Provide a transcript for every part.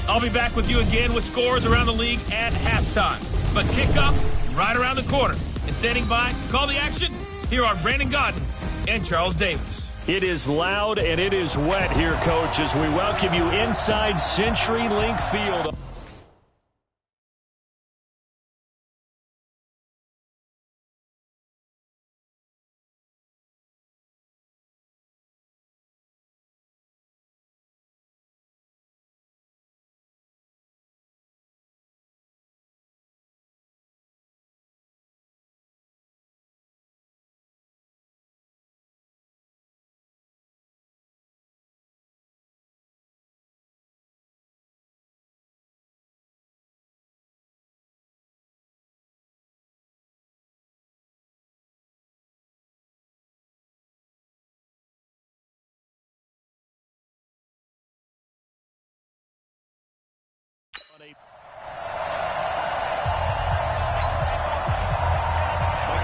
I'll be back with you again with scores around the league at halftime. But kickoff right around the corner. And standing by to call the action, here are Brandon Godden and Charles Davis. It is loud and it is wet here, Coach, as we welcome you inside CenturyLink Field.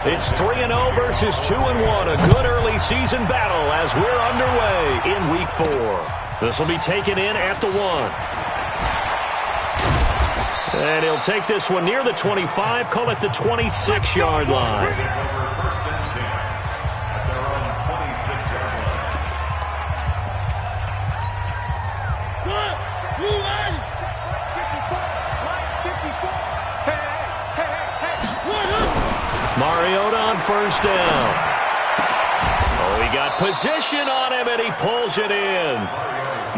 It's 3-0 versus 2-1. A good early season battle as we're underway in Week 4. This will be taken in at the 1. And he'll take this one near the 25, call it the 26-yard line. Mariota on first down. Oh, he got position on him, and he pulls it in.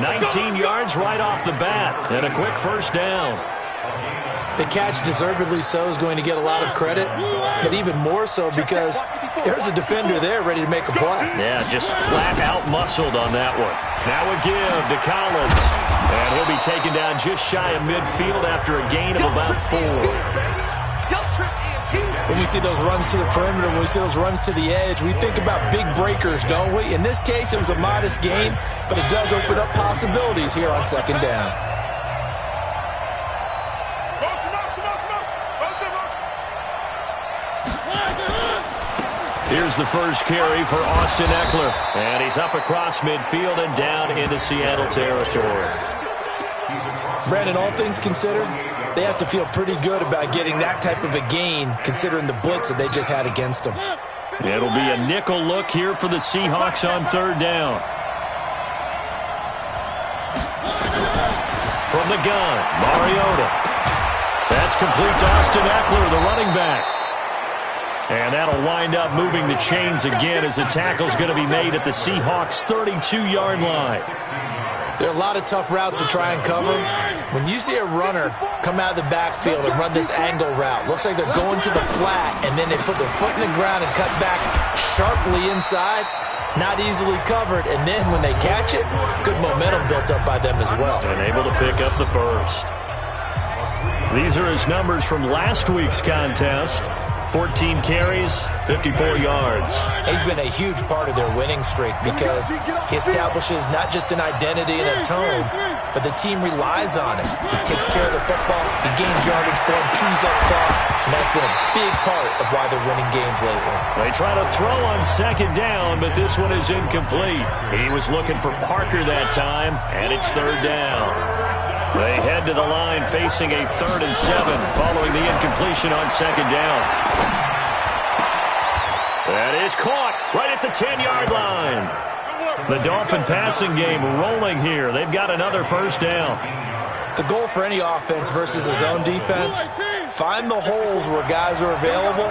19 yards right off the bat, and a quick first down. The catch, deservedly so, is going to get a lot of credit, but even more so because there's a defender there ready to make a play. Yeah, just flat out muscled on that one. Now a give to Collins, and he'll be taken down just shy of midfield after a gain of about 4. When we see those runs to the perimeter, when we see those runs to the edge, we think about big breakers, don't we? In this case, it was a modest gain, but it does open up possibilities here on second down. Here's the first carry for Austin Eckler, and he's up across midfield and down into Seattle territory. Brandon, all things considered, they have to feel pretty good about getting that type of a gain, considering the blitz that they just had against them. It'll be a nickel look here for the Seahawks on third down. From the gun, Mariota. That's complete to Austin Eckler, the running back. And that'll wind up moving the chains again as the tackle's going to be made at the Seahawks' 32-yard line. There are a lot of tough routes to try and cover. When you see a runner come out of the backfield and run this angle route, looks like they're going to the flat, and then they put their foot in the ground and cut back sharply inside, not easily covered, and then when they catch it, good momentum built up by them as well. And able to pick up the first. These are his numbers from last week's contest. 14 carries, 54 yards. He's been a huge part of their winning streak because he establishes not just an identity and a tone, but the team relies on him. He takes care of the football, he gains yardage for him, chews up clock, and that's been a big part of why they're winning games lately. They try to throw on second down, but this one is incomplete. He was looking for Parker that time, and it's third down. They head to the line facing a 3rd and 7 following the incompletion on second down. That is caught right at the 10-yard line. The Dolphin passing game rolling here. They've got another first down. The goal for any offense versus a zone defense, find the holes where guys are available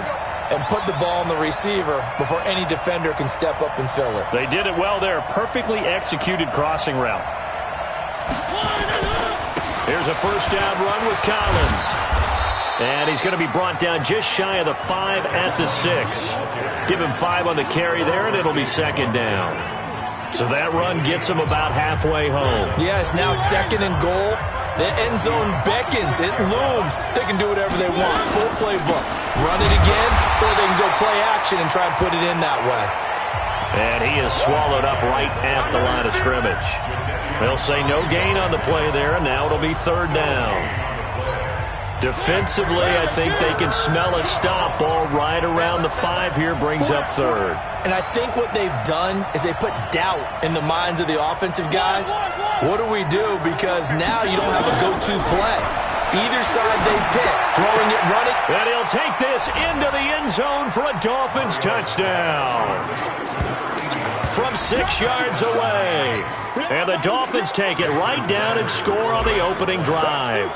and put the ball on the receiver before any defender can step up and fill it. They did it well there. Perfectly executed crossing route. Here's a first down run with Collins. And he's going to be brought down just shy of the 5 at the 6. Give him 5 on the carry there, and it'll be second down. So that run gets him about halfway home. Yeah, it's now second and goal. The end zone beckons. It looms. They can do whatever they want. Full playbook. Run it again, or they can go play action and try and put it in that way. And he is swallowed up right at the line of scrimmage. They'll say no gain on the play there, and now it'll be third down. Defensively, I think they can smell a stop. Ball right around the 5 here, brings up third. And I think what they've done is they put doubt in the minds of the offensive guys. What do we do? Because now you don't have a go-to play. Either side they pick, throwing it, running. And he'll take this into the end zone for a Dolphins touchdown. From 6 yards away. And the Dolphins take it right down and score on the opening drive.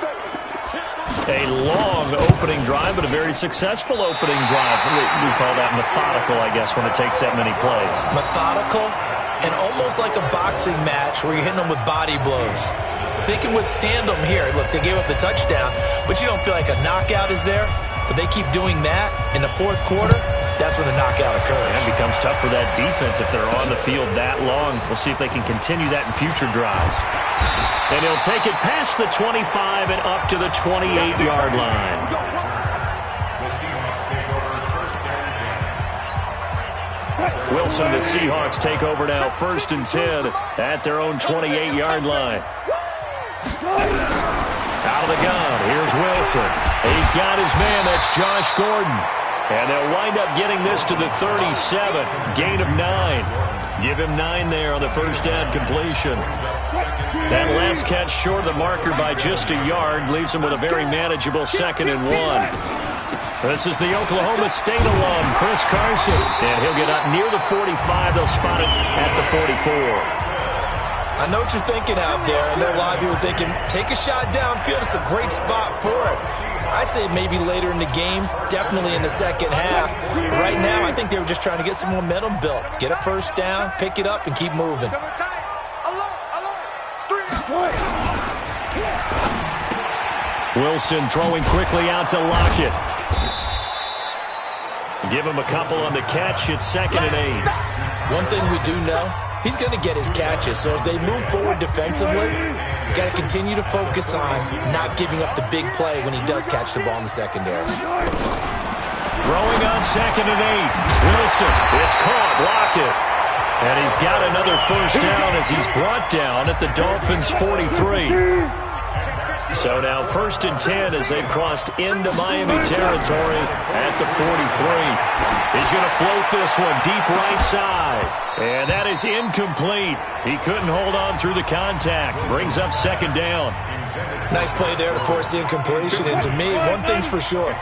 A long opening drive, but a very successful opening drive. We call that methodical, I guess, when it takes that many plays. Methodical and almost like a boxing match where you're hitting them with body blows. They can withstand them here. Look, they gave up the touchdown, but you don't feel like a knockout is there. But they keep doing that in the fourth quarter. That's when the knockout occurs. And it becomes tough for that defense if they're on the field that long. We'll see if they can continue that in future drives. And he'll take it past the 25 and up to the 28-yard line. Wilson, the Seahawks take over now, 1st and 10 at their own 28-yard line. Out of the gun, here's Wilson. He's got his man, that's Josh Gordon. And they'll wind up getting this to the 37, gain of 9. Give him 9 there on the first down completion. That last catch short of the marker by just a yard leaves him with a very manageable 2nd and 1. This is the Oklahoma State alum, Chris Carson. And he'll get up near the 45. They'll spot it at the 44. I know what you're thinking out there. I know a lot of you are thinking, take a shot downfield. It's a great spot for it. I'd say maybe later in the game, definitely in the second half. Right now, I think they were just trying to get some momentum built. Get a first down, pick it up, and keep moving. Wilson throwing quickly out to Lockett. Give him a couple on the catch. It's 2nd and 8. One thing we do know, he's going to get his catches. So as they move forward defensively, you got to continue to focus on not giving up the big play when he does catch the ball in the secondary. Throwing on 2nd and 8. Wilson, it's caught. Lockett. And he's got another first down as he's brought down at the Dolphins' 43. So now 1st and 10 as they've crossed into Miami territory at the 43. He's going to float this one deep right side. And that is incomplete. He couldn't hold on through the contact. Brings up 2nd down. Nice play there to force the incompletion. And to me, one thing's for sure.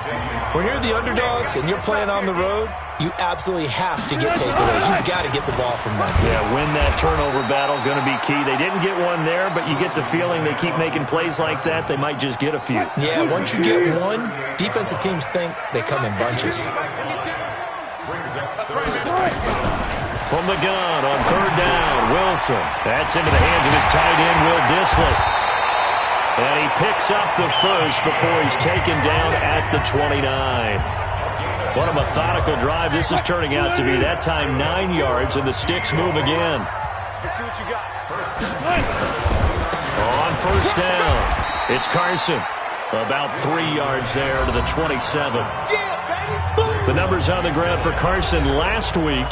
When you're the underdogs and you're playing on the road, you absolutely have to get takeaways. You've got to get the ball from them. Yeah, win that turnover battle, going to be key. They didn't get one there, but you get the feeling they keep making plays like that, they might just get a few. Yeah, once you get one, defensive teams think they come in bunches. From the gun on 3rd down, Wilson. That's into the hands of his tight end, Will Dissly. And he picks up the first before he's taken down at the 29. What a methodical drive this is turning out to be. That time 9 yards, and the sticks move again. On 1st down, it's Carson. About 3 yards there to the 27. The numbers on the ground for Carson last week.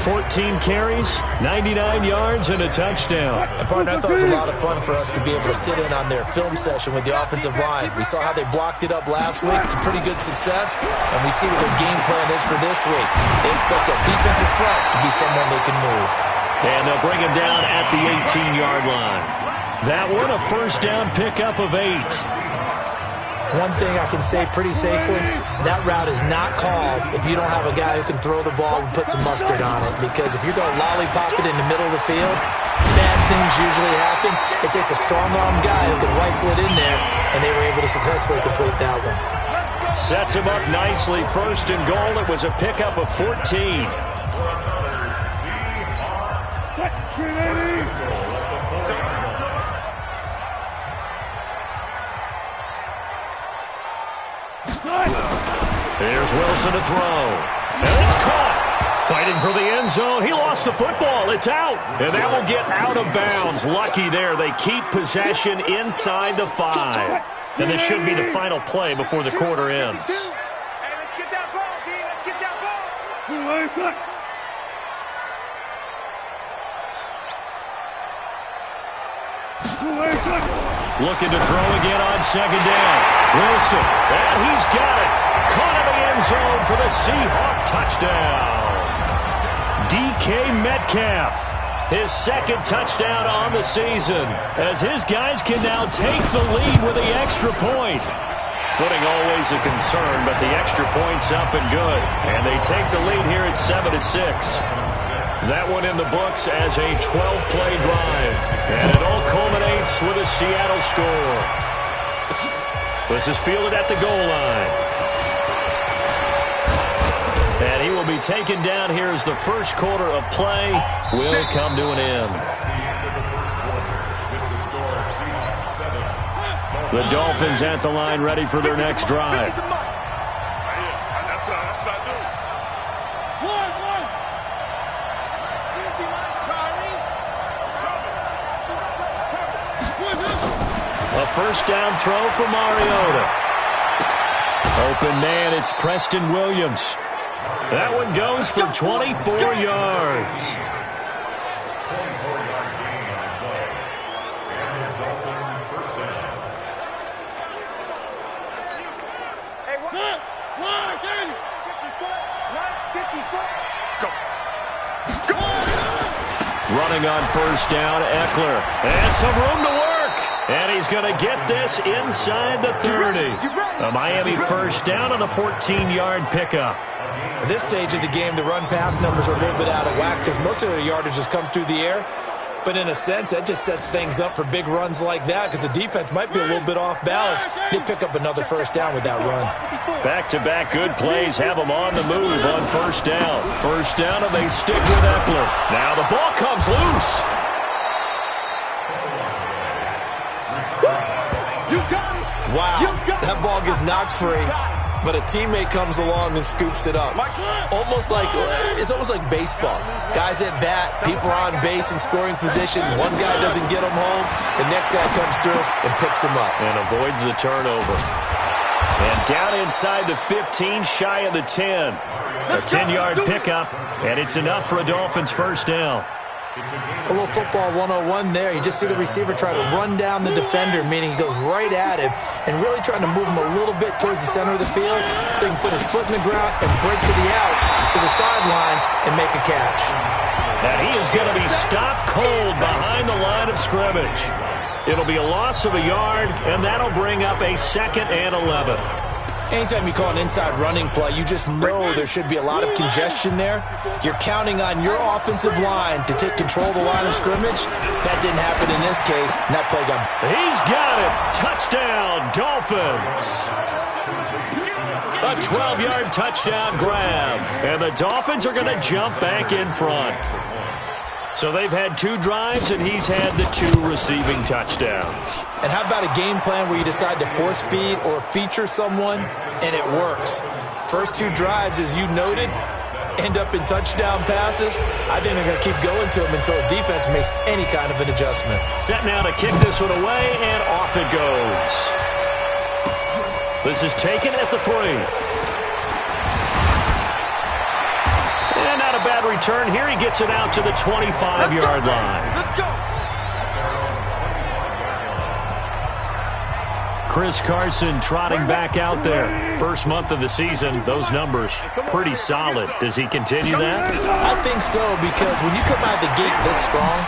14 carries, 99 yards, and a touchdown. And, partner, I thought it was a lot of fun for us to be able to sit in on their film session with the offensive line. We saw how they blocked it up last week to pretty good success, and we see what their game plan is for this week. They expect that defensive front to be someone they can move. And they'll bring him down at the 18-yard line. That one, a first down pickup of 8. One thing I can say pretty safely, that route is not called if you don't have a guy who can throw the ball and put some mustard on it. Because if you're going to lollipop it in the middle of the field, bad things usually happen. It takes a strong-arm guy who can rifle it in there, and they were able to successfully complete that one. Sets him up nicely. 1st and goal. It was a pickup of 14. Here's Wilson to throw. And it's caught. Fighting for the end zone. He lost the football. It's out. And that will get out of bounds. Lucky there. They keep possession inside the 5. And this should be the final play before the quarter ends. Hey, let's get that ball, D. Let's get that ball. Looking to throw again on 2nd down. Wilson. And he's got it. Caught in the end zone for the Seahawk touchdown. DK Metcalf. His second touchdown on the season, as his guys can now take the lead with the extra point. Footing always a concern, but the extra point's up and good. And they take the lead here at 7-6. That one in the books as a 12-play drive. And it all culminates with a Seattle score. This is fielded at the goal line. And he will be taken down here as the first quarter of play will come to an end. The Dolphins at the line ready for their next drive. A first down throw for Mariota. Open man, it's Preston Williams. That one goes for 24 yards. Running on first down, Eckler. And some room to work. And he's going to get this inside the 30. A Miami first down on the 14-yard pickup. At this stage of the game, the run-pass numbers are a little bit out of whack because most of the yardage has come through the air. But in a sense, that just sets things up for big runs like that because the defense might be a little bit off balance. They pick up another first down with that run. Back-to-back good plays have them on the move on first down. First down, and they stick with Eckler. Now the ball comes loose. Wow, that ball gets knocked free, but a teammate comes along and scoops it up. It's almost like baseball. Guys at bat, people are on base in scoring position. One guy doesn't get him home, the next guy comes through and picks him up. And avoids the turnover. And down inside the 15, shy of the 10. A 10-yard pickup, and it's enough for a Dolphins first down. A little football 101 there. You just see the receiver try to run down the defender, meaning he goes right at him and really trying to move him a little bit towards the center of the field so he can put his foot in the ground and break to the out, to the sideline, and make a catch. And he is going to be stopped cold behind the line of scrimmage. It'll be a loss of a yard, and that'll bring up a 2nd and 11. Anytime you call an inside running play, you just know there should be a lot of congestion there. You're counting on your offensive line to take control of the line of scrimmage. That didn't happen in this case, and that play got... He's got it! Touchdown, Dolphins! A 12-yard touchdown grab, and the Dolphins are going to jump back in front. So they've had 2 drives, and he's had the 2 receiving touchdowns. And how about a game plan where you decide to force feed or feature someone, and it works? First 2 drives, as you noted, end up in touchdown passes. I think they're going to keep going to them until the defense makes any kind of an adjustment. Set now to kick this one away, and off it goes. This is taken at the 3. And not a bad return here. He gets it out to the 25-yard line. Let's go. Chris Carson trotting back out there. First month of the season, those numbers pretty solid. Does he continue that? I think so, because when you come out of the gate this strong,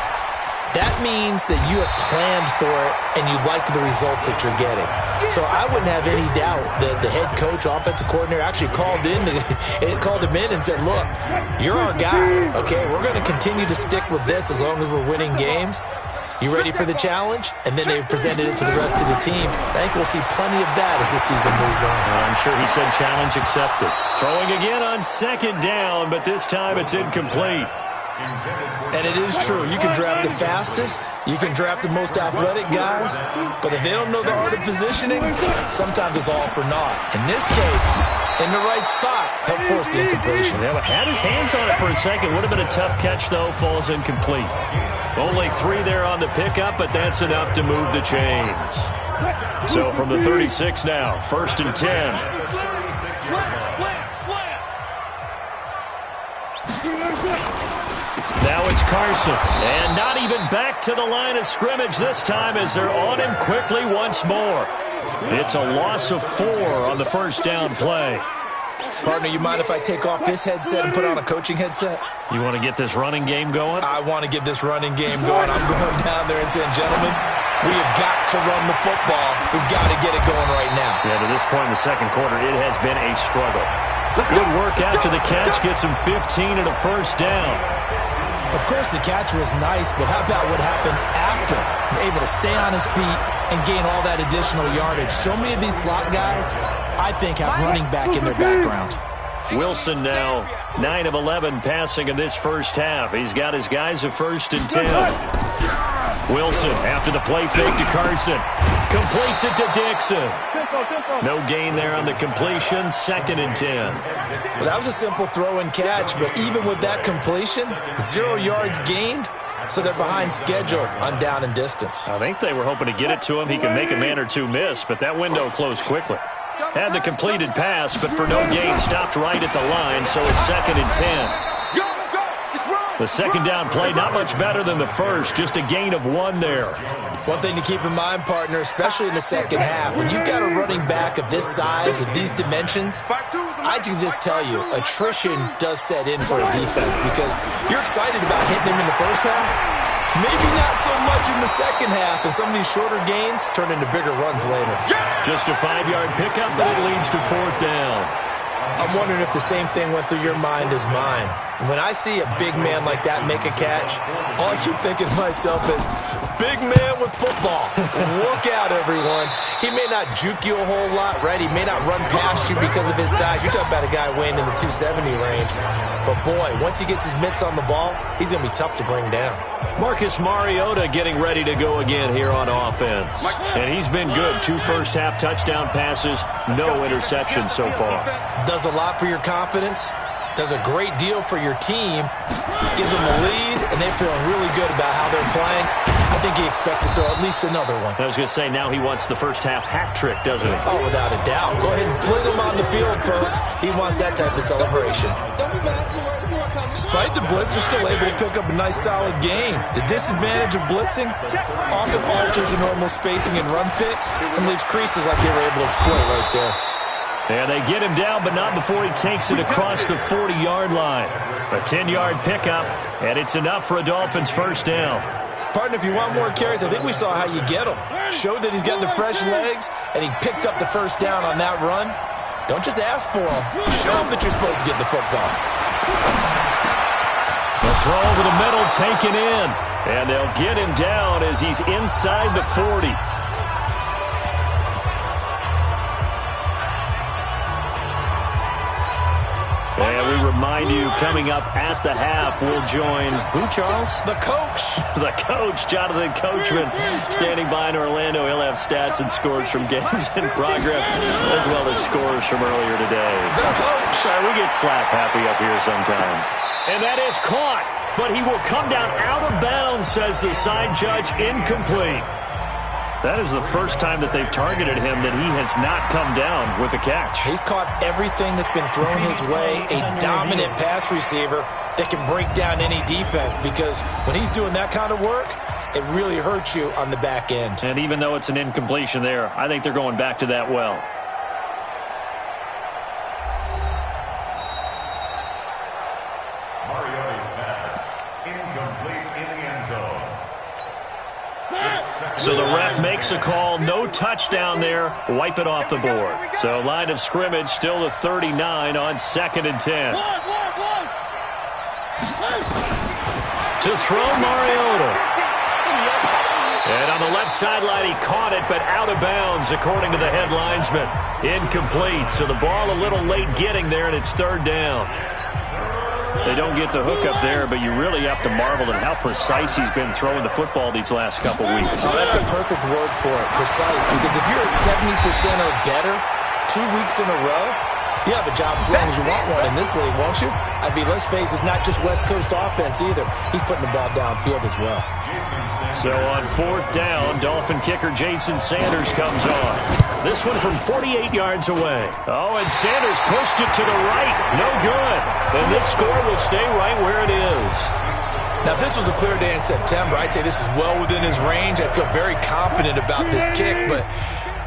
that means that you have planned for it and you like the results that you're getting. So I wouldn't have any doubt that the head coach, offensive coordinator, actually called him in and said, look, you're our guy, okay? We're going to continue to stick with this as long as we're winning games. You ready for the challenge? And then they presented it to the rest of the team. I think we'll see plenty of that as the season moves on. I'm sure he said challenge accepted. Throwing again on 2nd down, but this time it's incomplete. And it is true. You can draft the fastest. You can draft the most athletic guys. But if they don't know the art of positioning, sometimes it's all for naught. In this case, in the right spot, help force the incompletion. Yeah, but had his hands on it for a second. Would have been a tough catch, though. Falls incomplete. Only 3 there on the pickup, but that's enough to move the chains. So from the 36 now, 1st and 10. Now it's Carson, and not even back to the line of scrimmage this time as they're on him quickly once more. It's a loss of 4 on the first down play. Partner, you mind if I take off this headset and put on a coaching headset? You want to get this running game going? I want to get this running game going. I'm going down there and saying, gentlemen, we have got to run the football. We've got to get it going right now. Yeah, to this point in the second quarter, it has been a struggle. Good work after the catch. Gets him 15 and a first down. Of course, the catch was nice, but how about what happened after? Able to stay on his feet and gain all that additional yardage. So many of these slot guys, I think, have running back in their background. Wilson now 9 of 11 passing in this first half. He's got his guys a 1st and 10. Wilson after the play fake to Carson. Completes it to Dixon. No gain there on the completion. 2nd and 10. Well, that was a simple throw and catch, but even with that completion, 0 yards gained, so they're behind schedule on down and distance. I think they were hoping to get it to him. He can make a man or two miss, but that window closed quickly. Had the completed pass, but for no gain, stopped right at the line, so it's 2nd and 10. The second down play, not much better than the first, just a gain of 1 there. One thing to keep in mind, partner, especially in the second half, when you've got a running back of this size, of these dimensions, I can just tell you, attrition does set in for a defense because you're excited about hitting him in the first half. Maybe not so much in the second half, and some of these shorter gains turn into bigger runs later. Just a 5-yard pickup, but it leads to 4th down. I'm wondering if the same thing went through your mind as mine. When I see a big man like that make a catch, all I keep thinking to myself is, big man with football. Look out, everyone. He may not juke you a whole lot, right? He may not run past you because of his size. You're talking about a guy weighing in the 270 range. But, boy, once he gets his mitts on the ball, he's going to be tough to bring down. Marcus Mariota getting ready to go again here on offense. And he's been good. 2 first-half touchdown passes, no interceptions so far. Does a lot for your confidence. Does a great deal for your team. Gives them a lead, and they're feeling really good about how they're playing. I think he expects to throw at least another one. I was going to say, now he wants the first-half hat trick, doesn't he? Oh, without a doubt. Go ahead and fling him on the field, folks. He wants that type of celebration. Despite the blitz, they're still able to pick up a nice, solid game. The disadvantage of blitzing often alters the normal spacing and run fits and leaves creases like they were able to exploit right there. And they get him down, but not before he takes it across the 40-yard line. A 10-yard pickup, and it's enough for a Dolphins first down. Partner, if you want more carries, I think we saw how you get him. Showed that he's got the fresh legs, and he picked up the first down on that run. Don't just ask for him. Show him that you're supposed to get the football. The throw over the middle taken in, and they'll get him down as he's inside the 40. And we remind you, coming up at the half, we'll join who, Charles? The coach. The coach, Jonathan Coachman, standing by in Orlando. He'll have stats and scores from games in progress, as well as scores from earlier today. The coach. Sorry, we get slap happy up here sometimes. And that is caught, but he will come down out of bounds, says the side judge, incomplete. That is the first time that they've targeted him that he has not come down with a catch. He's caught everything that's been thrown his way, a dominant pass receiver that can break down any defense, because when he's doing that kind of work, it really hurts you on the back end. And even though it's an incompletion there, I think they're going back to that well. So the ref makes a call, no touchdown there, wipe it off the board. So line of scrimmage still the 39 on 2nd and 10. To throw Mariota. And on the left sideline, he caught it, but out of bounds, according to the head linesman. Incomplete, so the ball a little late getting there, and it's 3rd down. They don't get the hook up there, but you really have to marvel at how precise he's been throwing the football these last couple weeks. Oh, that's a perfect word for it, precise, because if you're at 70% or better 2 weeks in a row, you have a job as long as you want one in this league, won't you? I mean, let's face it, it's not just West Coast offense either. He's putting the ball downfield as well. So on 4th down, Dolphin kicker Jason Sanders comes on. This one from 48 yards away. Oh, and Sanders pushed it to the right. No good. And this score will stay right where it is. Now, if this was a clear day in September, I'd say this is well within his range. I feel very confident about this kick, but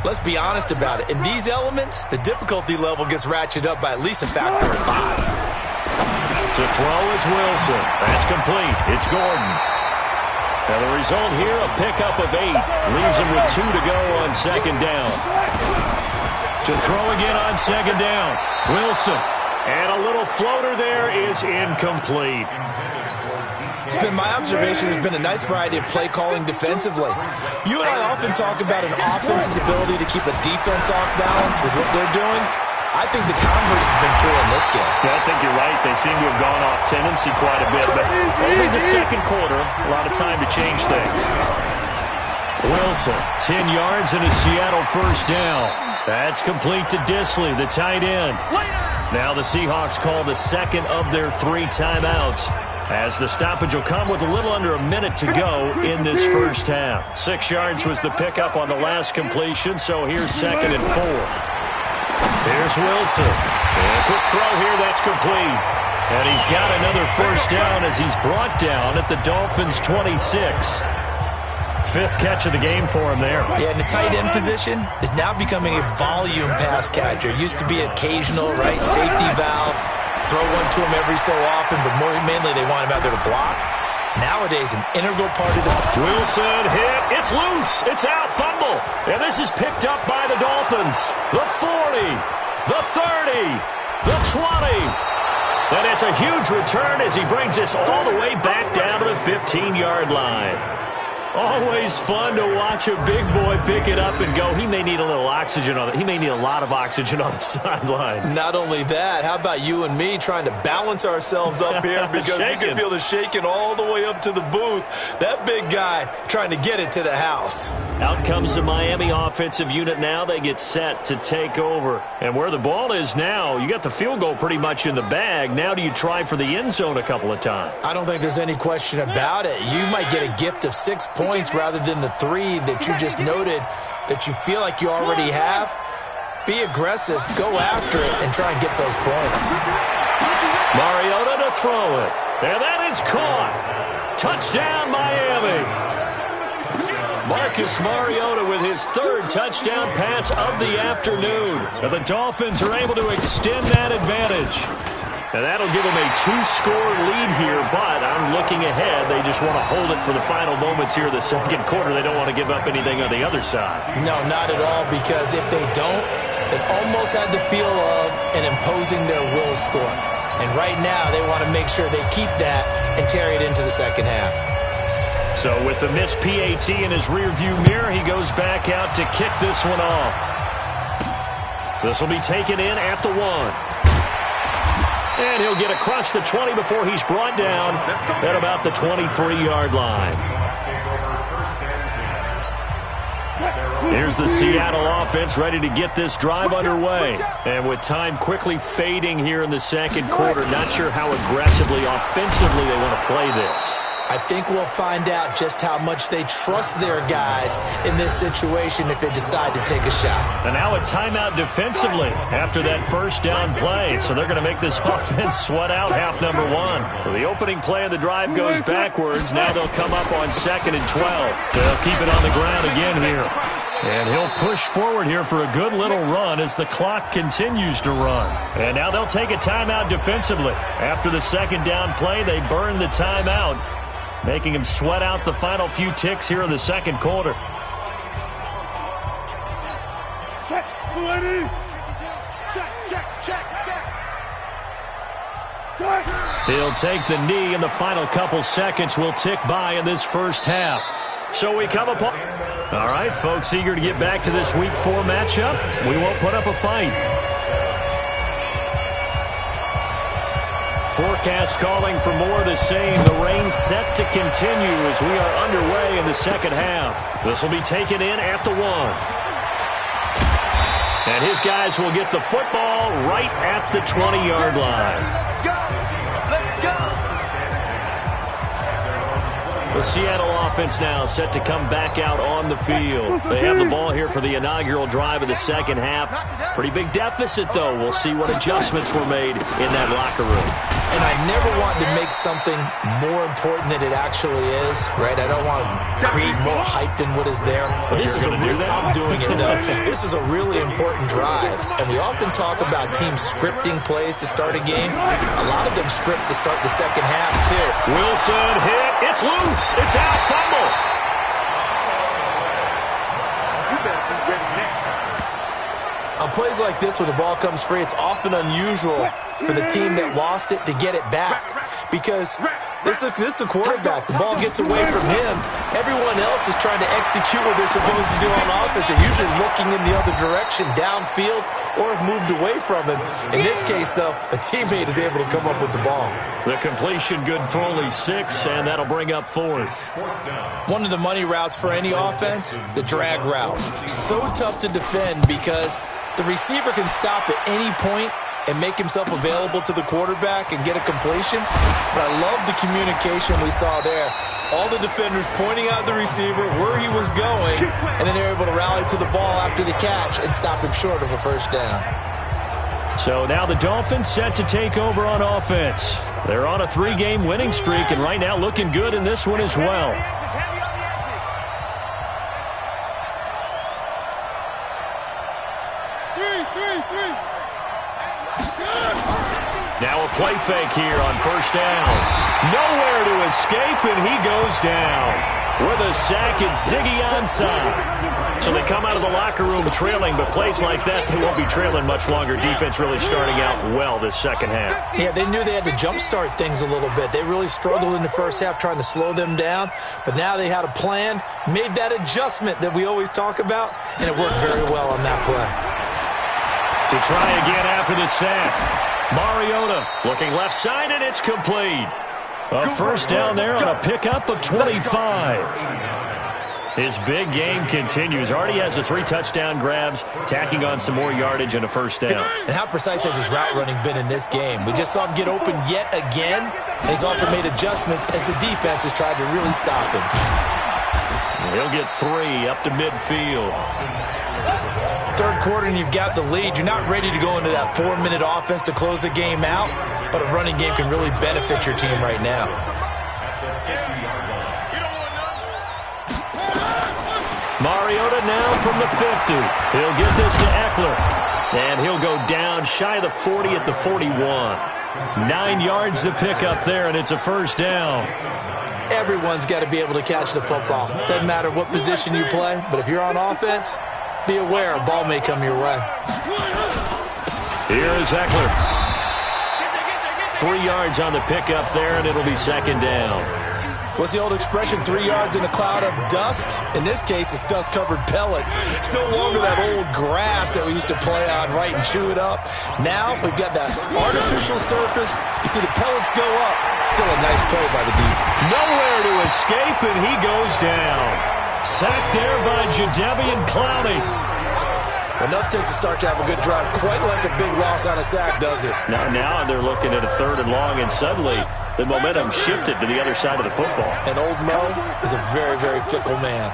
Let's be honest about it. In these elements, the difficulty level gets ratcheted up by at least a factor of 5. To throw is Wilson. That's complete. It's Gordon. Now the result here, a pickup of 8. Leaves him with 2 to go on second down. To throw again on second down. Wilson. And a little floater there is incomplete. It's been my observation there's been a nice variety of play calling defensively. You and I often talk about an offense's ability to keep a defense off balance with what they're doing. I think the converse has been true in this game. Yeah, I think you're right. They seem to have gone off tendency quite a bit, but only the second quarter, a lot of time to change things. Wilson, 10 yards and a Seattle first down. That's complete to Disley, the tight end. Now the Seahawks call the second of their 3 timeouts, as the stoppage will come with a little under a minute to go in this first half. 6 yards was the pickup on the last completion, so here's second and 4. Here's Wilson. And a quick throw here, that's complete. And he's got another first down as he's brought down at the Dolphins' 26. 5th catch of the game for him there. Yeah, and the tight end position is now becoming a volume pass catcher. Used to be occasional, right? Safety valve. Throw one to him every so often, but mainly they want him out there to block. Nowadays, an integral part of the... Wilson hit. It's loose. It's out. Fumble. And this is picked up by the Dolphins. The 40. The 30. The 20. And it's a huge return as he brings us all the way back down to the 15-yard line. Always fun to watch a big boy pick it up and go. He may need a little oxygen on it. He may need a lot of oxygen on the sideline. Not only that, how about you and me trying to balance ourselves up here because you can feel the shaking all the way up to the booth. That big guy trying to get it to the house. Out comes the Miami offensive unit now. They get set to take over. And where the ball is now, you got the field goal pretty much in the bag. Now do you try for the end zone a couple of times? I don't think there's any question about it. You might get a gift of 6 points rather than the 3 that you just noted that you feel like you already have. Be aggressive, go after it, and try and get those points. Mariota to throw it. And that is caught. Touchdown, Miami. Marcus Mariota with his 3rd touchdown pass of the afternoon. And the Dolphins are able to extend that advantage. And that'll give them a 2-score lead here, but I'm looking ahead. They just want to hold it for the final moments here in the second quarter. They don't want to give up anything on the other side. No, not at all, because if they don't, it almost had the feel of an imposing their will score. And right now, they want to make sure they keep that and carry it into the second half. So with the missed PAT in his rearview mirror, he goes back out to kick this one off. This will be taken in at the 1. And he'll get across the 20 before he's brought down at about the 23-yard line. Here's the Seattle offense ready to get this drive underway. And with time quickly fading here in the second quarter, not sure how aggressively, offensively they want to play this. I think we'll find out just how much they trust their guys in this situation if they decide to take a shot. And now a timeout defensively after that first down play. So they're going to make this offense sweat out half number 1. So the opening play of the drive goes backwards. Now they'll come up on 2nd and 12. They'll keep it on the ground again here. And he'll push forward here for a good little run as the clock continues to run. And now they'll take a timeout defensively. After the second down play, they burn the timeout, making him sweat out the final few ticks here in the second quarter. Check, check. He'll take the knee, and the final couple seconds will tick by in this first half. So we come upon... All right, folks, eager to get back to this Week 4 matchup. We won't put up a fight. Forecast calling for more of the same. The rain set to continue as we are underway in the second half. This will be taken in at the 1. And his guys will get the football right at the 20-yard line. The Seattle offense now set to come back out on the field. They have the ball here for the inaugural drive of the second half. Pretty big deficit, though. We'll see what adjustments were made in that locker room. and I never want to make something more important than it actually is, right? I don't want to create more hype than what is there. But this is I'm doing it, though. This is a really important drive, and we often talk about teams scripting plays to start a game. A lot of them script to start the second half, too. Wilson hit. It's loose. It's out. Fumble. On plays like this, when the ball comes free, it's often unusual for the team that lost it to get it back. Because this is a quarterback. The ball gets away from him. Everyone else is trying to execute what they're supposed to do on offense. They're usually looking in the other direction, downfield, or have moved away from him. In this case, though, a teammate is able to come up with the ball. The completion good for only 6, and that'll bring up 4th. One of the money routes for any offense, the drag route. So tough to defend because the receiver can stop at any point and make himself available to the quarterback and get a completion. But I love the communication we saw there. All the defenders pointing out the receiver, where he was going, and then they're able to rally to the ball after the catch and stop him short of a first down. So now the Dolphins set to take over on offense. They're on a 3-game winning streak, and right now looking good in this one as well. Now a play fake here on first down. Nowhere to escape, and he goes down with a sack. It's Ziggy Ansah. So they come out of the locker room trailing, but plays like that, they won't be trailing much longer. Defense really starting out well this second half. Yeah, they knew they had to jumpstart things a little bit. They really struggled in the first half trying to slow them down, but now they had a plan, made that adjustment that we always talk about, and it worked very well on that play. To try again after the sack. Mariota looking left side, and it's complete. A first down there on a pickup of 25. His big game continues. Already has the 3 touchdown grabs, tacking on some more yardage and a first down. And how precise has his route running been in this game? We just saw him get open yet again, and he's also made adjustments as the defense has tried to really stop him. He'll get 3 up to midfield. Third quarter and you've got the lead. You're not ready to go into that 4-minute offense to close the game out, but a running game can really benefit your team right now. Mariota now from the 50. He'll get this to Eckler, and he'll go down shy of the 40 at the 41. 9 yards to pick up there, and it's a first down. Everyone's got to be able to catch the football. Doesn't matter what position you play, but if you're on offense, be aware a ball may come your way. Here is Eckler. 3 yards on the pickup there, and it'll be second down. What's the old expression, 3 yards in a cloud of dust? In this case, it's dust-covered pellets. It's no longer that old grass that we used to play on, right, and chew it up. Now we've got that artificial surface. You see the pellets go up. Still a nice play by the defense. Nowhere to escape, and he goes down. Sacked there by Jadeveon Clowney. Enough takes to start to have a good drive. Quite like a big loss on a sack, does it? Now they're looking at a 3rd and long, and suddenly the momentum shifted to the other side of the football. And old Mo is a very, very fickle man.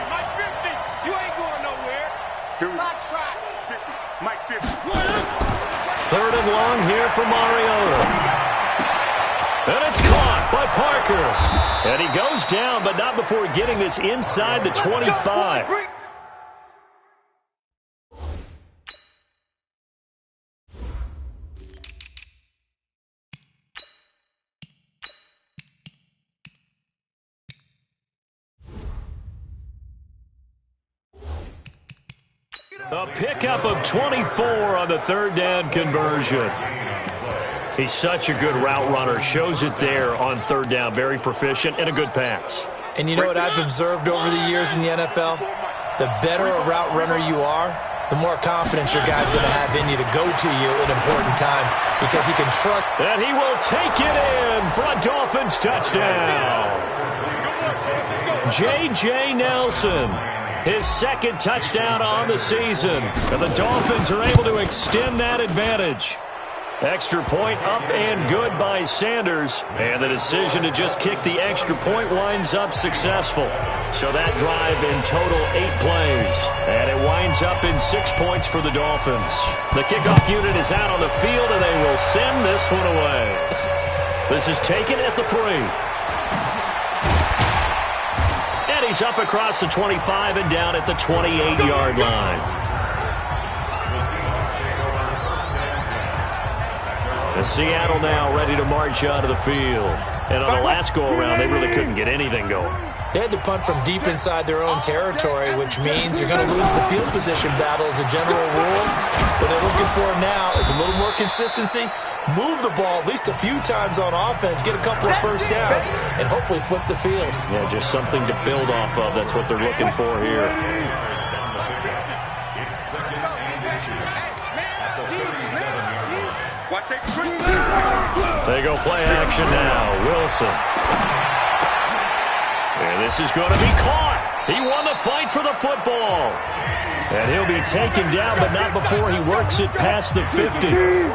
Mike 50. You ain't going nowhere. Clock's try. 50. Mike 50. 3rd and long here for Mariota. And it's caught by Parker. And he goes down, but not before getting this inside the 25. A pickup of 24 on the 3rd down conversion. He's such a good route runner. Shows it there on 3rd down. Very proficient and a good pass. And you know what I've observed over the years in the NFL? The better a route runner you are, the more confidence your guy's going to have in you to go to you in important times because he can trust. And he will take it in for a Dolphins touchdown. J.J. Nelson, his 2nd touchdown on the season. And the Dolphins are able to extend that advantage. Extra point up and good by Sanders. And the decision to just kick the extra point winds up successful. So that drive in total 8 plays. And it winds up in 6 points for the Dolphins. The kickoff unit is out on the field, and they will send this one away. This is taken at the 3. And he's up across the 25 and down at the 28-yard line. And Seattle now ready to march out of the field. And on the last go-around, they really couldn't get anything going. They had to punt from deep inside their own territory, which means you're going to lose the field position battle as a general rule. What they're looking for now is a little more consistency, move the ball at least a few times on offense, get a couple of first downs, and hopefully flip the field. Yeah, just something to build off of. That's what they're looking for here. They go play action now. Wilson. And this is going to be caught. He won the fight for the football. And he'll be taken down, but not before he works it past the 50.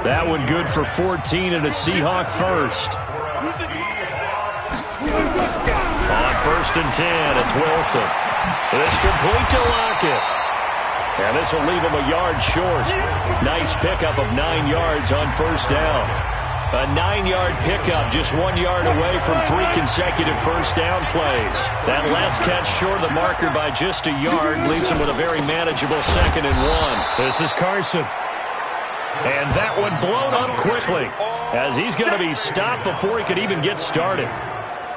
That one good for 14 and a Seahawk first. On 1st and 10, it's Wilson. It's complete to Lockett. And this will leave him a yard short. Nice pickup of 9 yards on 1st down. A 9-yard pickup, just 1 yard away from 3 consecutive first down plays. That last catch short of the marker by just a yard leaves him with a very manageable 2nd and 1. This is Carson. And that one blown up quickly as he's going to be stopped before he could even get started.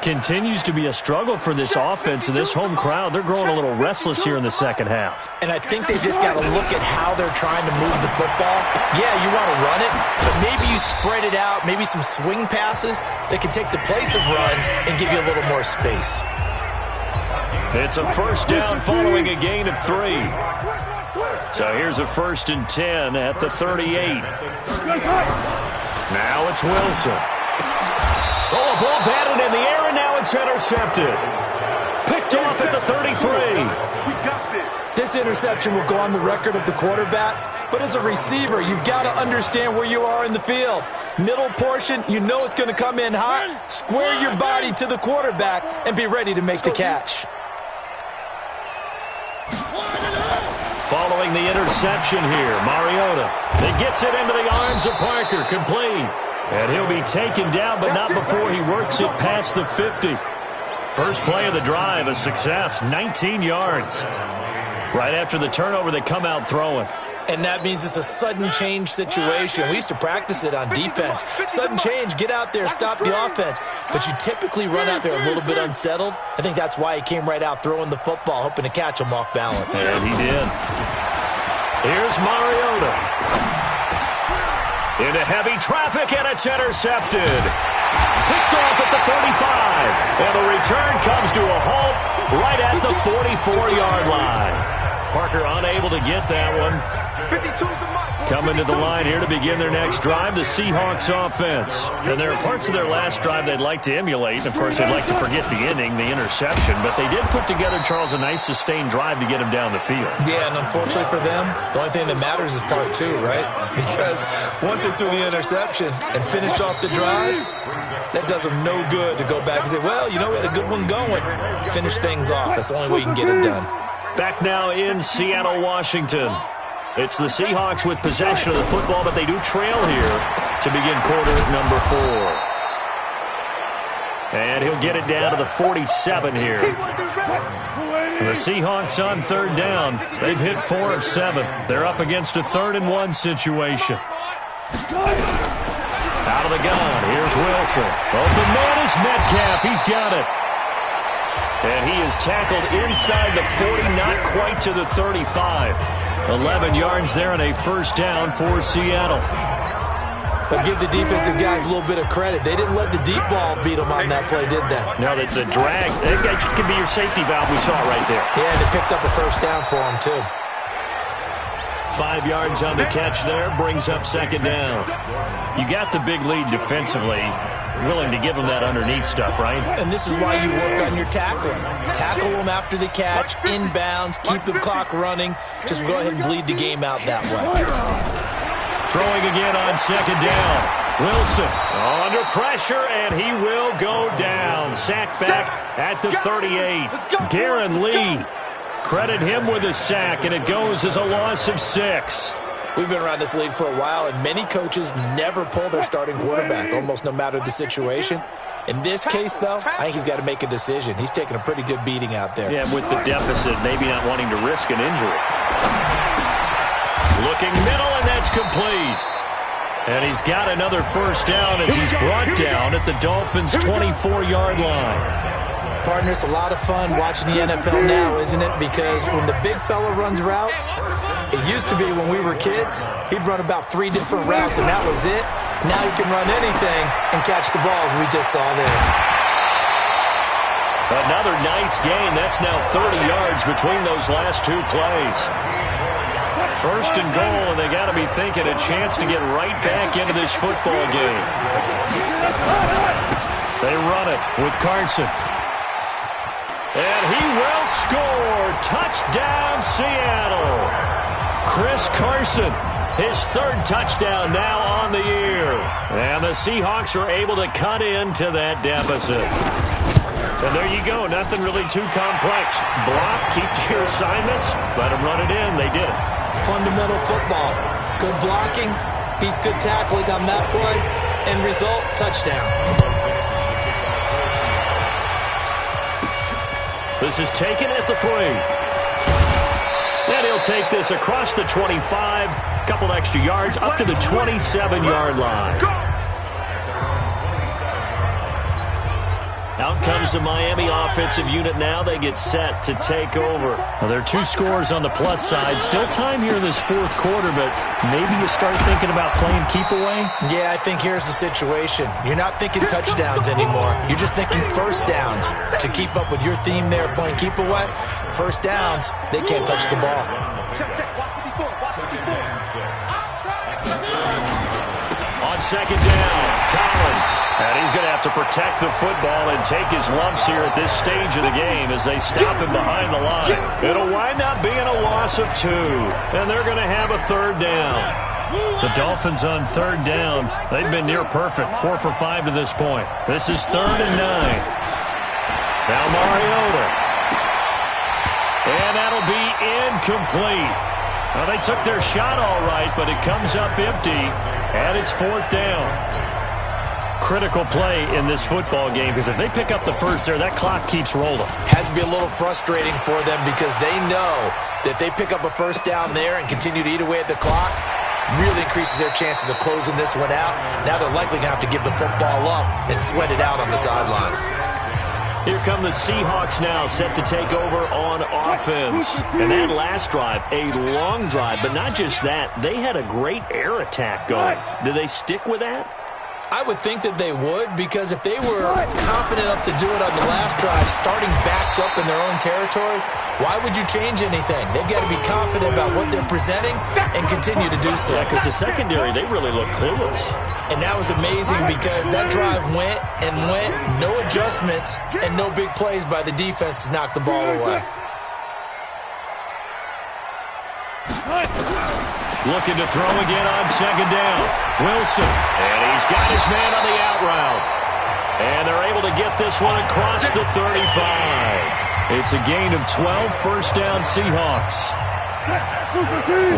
Continues to be a struggle for this offense and this home crowd. They're growing a little restless here in the second half. And I think they've just got to look at how they're trying to move the football. Yeah, you want to run it, but maybe you spread it out, maybe some swing passes that can take the place of runs and give you a little more space. It's a first down following a gain of 3. So here's a 1st and 10 at the 38. Now it's Wilson. Oh, a ball batted in the air, and now it's intercepted. Picked off at the 33. This interception will go on the record of the quarterback, but as a receiver, you've got to understand where you are in the field. Middle portion, you know it's going to come in hot. Square your body to the quarterback and be ready to make the catch. Following the interception here, Mariota. It gets it into the arms of Parker, complete. And he'll be taken down, but not before he works it past the 50. First play of the drive, a success, 19 yards. Right after the turnover, they come out throwing. And that means it's a sudden change situation. We used to practice it on defense. Sudden change, get out there, stop the offense. But you typically run out there a little bit unsettled. I think that's why he came right out throwing the football, hoping to catch him off balance. And he did. Here's Mariota. Into heavy traffic, and it's intercepted. Picked off at the 45. And the return comes to a halt right at the 44-yard line. Parker unable to get that one. Coming to the line here to begin their next drive, the Seahawks offense. And there are parts of their last drive they'd like to emulate. And, of course, they'd like to forget the inning, the interception. But they did put together, Charles, a nice sustained drive to get him down the field. Yeah, and unfortunately for them, the only thing that matters is part 2, right? Because once they threw the interception and finished off the drive, that does them no good to go back and say, well, you know, we had a good one going. Finish things off. That's the only way you can get it done. Back now in Seattle, Washington. It's the Seahawks with possession of the football, but they do trail here to begin quarter number 4. And he'll get it down to the 47 here. The Seahawks on 3rd down. They've hit 4 of 7. They're up against a 3rd and 1 situation. Out of the gun, here's Wilson. Open man is Metcalf. He's got it. And he is tackled inside the 40, not quite to the 35. 11 yards there and a first down for Seattle. But give the defensive guys a little bit of credit. They didn't let the deep ball beat them on that play, did they? No, the drag, that could be your safety valve. We saw it right there. Yeah, and they picked up a first down for them, too. 5 yards on the catch there, brings up 2nd down. You got the big lead defensively, willing to give them that underneath stuff, right? And this is why you work on your tackling. Tackle them after the catch, inbounds, keep the clock running. Just go ahead and bleed the game out that way. Throwing again on second down. Wilson under pressure, and he will go down. Sack back at the 38. Darren Lee, credit him with a sack, and it goes as a loss of 6. We've been around this league for a while, and many coaches never pull their starting quarterback, almost no matter the situation. In this case, though, I think he's got to make a decision. He's taking a pretty good beating out there. Yeah, with the deficit, maybe not wanting to risk an injury. Looking middle, and that's complete. And he's got another first down as he's brought down at the Dolphins' 24-yard line. Partner, it's a lot of fun watching the NFL now, isn't it? Because when the big fella runs routes, it used to be when we were kids, he'd run about 3 different routes, and that was it. Now he can run anything and catch the balls we just saw there. Another nice gain. That's now 30 yards between those last 2 plays. First and goal, and they got to be thinking a chance to get right back into this football game. They run it with Carson. And he will score. Touchdown, Seattle. Chris Carson, his 3rd touchdown now on the year. And the Seahawks are able to cut into that deficit. And there you go. Nothing really too complex. Block, keep to your assignments, let them run it in. They did it. Fundamental football. Good blocking beats good tackling on that play. End result, touchdown. This is taken at the 3. And he'll take this across the 25. Couple extra yards up to the 27-yard line. Out comes the Miami offensive unit now. They get set to take over. Well, there are 2 scores on the plus side. Still time here in this 4th quarter, but maybe you start thinking about playing keep away? Yeah, I think here's the situation. You're not thinking touchdowns anymore. You're just thinking first downs. To keep up with your theme there, playing keep away, first downs, they can't touch the ball. On second down, Collins. And he's going to have to protect the football and take his lumps here at this stage of the game as they stop him behind the line. It'll wind up being a loss of 2. And they're going to have a 3rd down. The Dolphins on 3rd down. They've been near perfect, 4 for 5 to this point. This is 3rd and 9. Now Mariota. And that'll be incomplete. Well, they took their shot all right, but it comes up empty. And it's 4th down. Critical play in this football game because if they pick up the first there, that clock keeps rolling. Has to be a little frustrating for them because they know that they pick up a first down there and continue to eat away at the clock, really increases their chances of closing this one out. Now they're likely going to have to give the football up and sweat it out on the sideline. Here come the Seahawks now, set to take over on offense. And that last drive, a long drive, but not just that. They had a great air attack going. Do they stick with that? I would think that they would, because if they were confident enough to do it on the last drive, starting backed up in their own territory, why would you change anything? They've got to be confident about what they're presenting and continue to do so. Yeah, because the secondary, they really look clueless. And that was amazing because that drive went and went, no adjustments, and no big plays by the defense to knock the ball away. Looking to throw again on second down. Wilson. And he's got his man on the out route. And they're able to get this one across the 35. It's a gain of 12, first down Seahawks.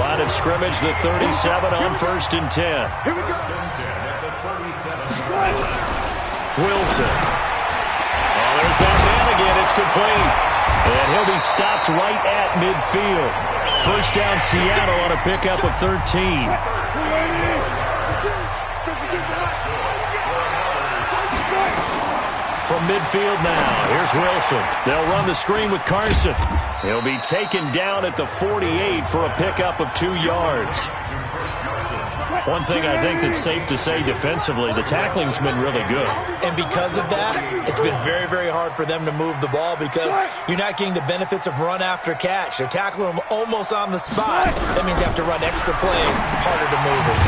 Line of scrimmage, the 37 on 1st and 10. Wilson. Oh, there's that man again. It's complete. And he'll be stopped right at midfield. First down Seattle on a pickup of 13. From midfield now, here's Wilson. They'll run the screen with Carson. He'll be taken down at the 48 for a pickup of 2 yards. One thing I think that's safe to say defensively, the tackling's been really good. And because of that, it's been very, very hard for them to move the ball because you're not getting the benefits of run after catch. They're tackling them almost on the spot. That means you have to run extra plays, harder to move it.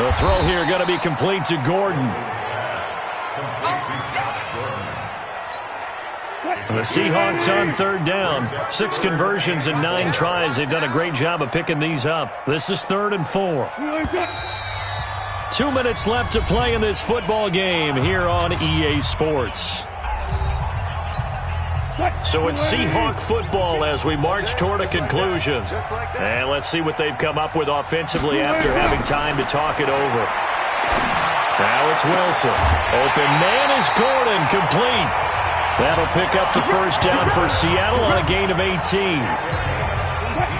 The throw here going to be complete to Gordon. The Seahawks on 3rd down. 6 conversions and 9 tries. They've done a great job of picking these up. This is 3rd and 4. 2 minutes left to play in this football game here on EA Sports. So it's Seahawk football as we march toward a conclusion. And let's see what they've come up with offensively after having time to talk it over. Now it's Wilson. Open man is Gordon, complete. That'll pick up the first down for Seattle on a gain of 18.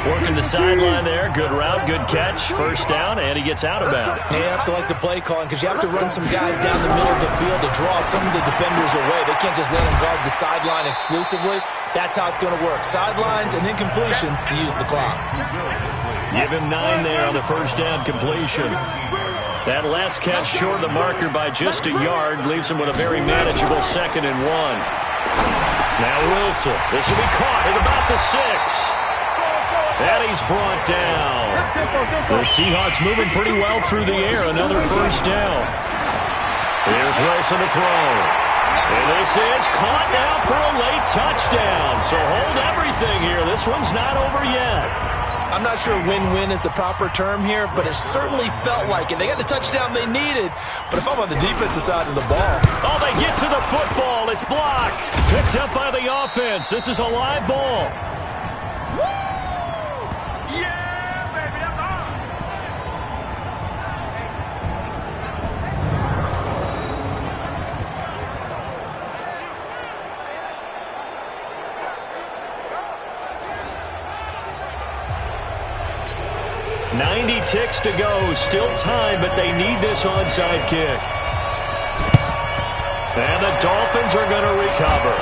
Working the sideline there. Good route, good catch. First down, and he gets out of bounds. You have to like the play calling because you have to run some guys down the middle of the field to draw some of the defenders away. They can't just let them guard the sideline exclusively. That's how it's going to work. Sidelines and incompletions to use the clock. Give him 9 there on the first down completion. That last catch short of the marker by just a yard leaves him with a very manageable 2nd and 1. Now Wilson. This will be caught at about the 6. And he's brought down. The Seahawks moving pretty well through the air. Another first down. Here's Wilson to throw. And this is caught now for a late touchdown. So hold everything here. This one's not over yet. I'm not sure win-win is the proper term here, but it certainly felt like it. They got the touchdown they needed, but if I'm on the defensive side of the ball. Oh, they get to the football. It's blocked. Picked up by the offense. This is a live ball. Yeah, baby, that's all. 90 ticks to go. Still time, but they need this onside kick. And the Dolphins are going to recover.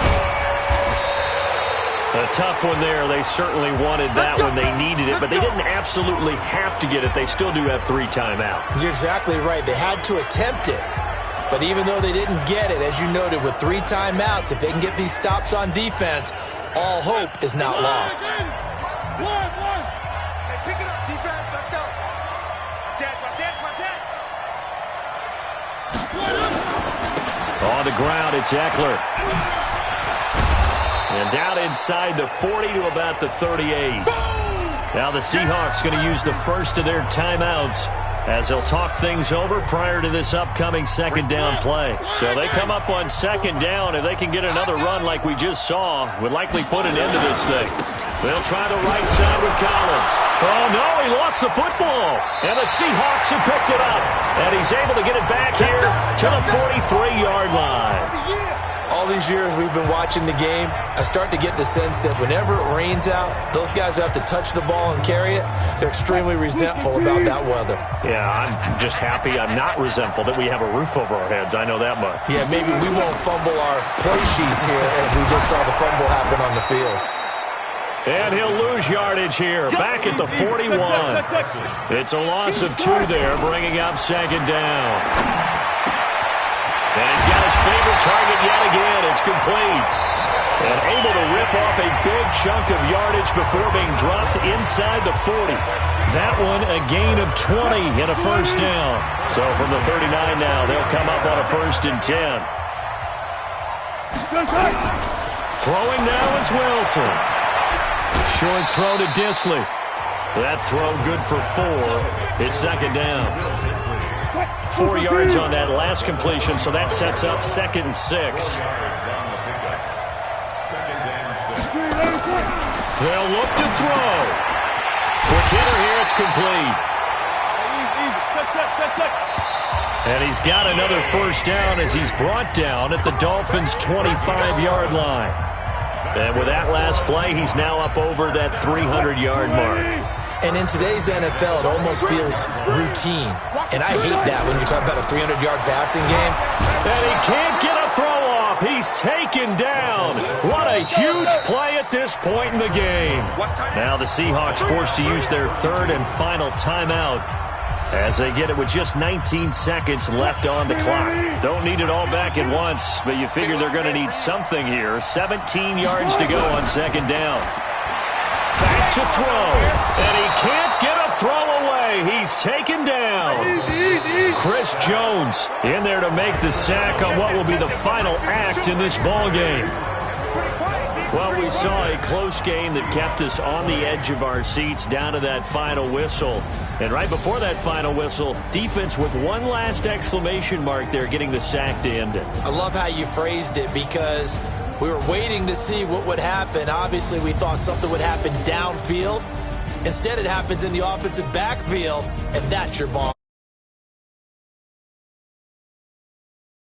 A tough one there. They certainly wanted that when they needed it, but they didn't absolutely have to get it. They still do have 3 timeouts. You're exactly right. They had to attempt it. But even though they didn't get it, as you noted, with 3 timeouts, if they can get these stops on defense, all hope is not lost. Hey, pick it up, defense. Let's go. On the ground, it's Eckler. And down inside the 40 to about the 38. Now the Seahawks going to use the first of their timeouts as they'll talk things over prior to this upcoming 2nd down play. So they come up on 2nd down. If they can get another run like we just saw, would likely put an end to this thing. They'll try the right side with Collins. Oh, no, he lost the football. And the Seahawks have picked it up. And he's able to get it back here to the 43-yard line. All these years we've been watching the game, I start to get the sense that whenever it rains out, those guys who have to touch the ball and carry it, they're extremely resentful about that weather. Yeah, I'm just happy I'm not resentful that we have a roof over our heads. I know that much. Yeah, maybe we won't fumble our play sheets here as we just saw the fumble happen on the field. And he'll lose yardage here, back at the 41. It's a loss of 2 there, bringing up 2nd down. And he's got his favorite target yet again. It's complete. And able to rip off a big chunk of yardage before being dropped inside the 40. That one a gain of 20 and a first down. So from the 39 now, they'll come up on a 1st and 10. Throwing now is Wilson. Short throw to Disley. That throw good for 4. It's 2nd down. 4 yards on that last completion, so that sets up 2nd and 6. They'll look to throw. Quick hitter here, it's complete. And he's got another first down as he's brought down at the Dolphins' 25-yard line. And with that last play, he's now up over that 300-yard mark. And in today's NFL, it almost feels routine. And I hate that when you talk about a 300-yard passing game. And he can't get a throw off. He's taken down. What a huge play at this point in the game. Now the Seahawks forced to use their 3rd and final timeout as they get it with just 19 seconds left on the clock. Don't need it all back at once, but you figure they're going to need something here. 17 yards to go on 2nd down. Back to throw, and he can't get a throw away. He's taken down. Chris Jones in there to make the sack on what will be the final act in this ball game. Well, we saw a close game that kept us on the edge of our seats down to that final whistle. And right before that final whistle, defense with one last exclamation mark there, getting the sack to end it. I love how you phrased it, because we were waiting to see what would happen. Obviously, we thought something would happen downfield. Instead, it happens in the offensive backfield, and that's your bomb.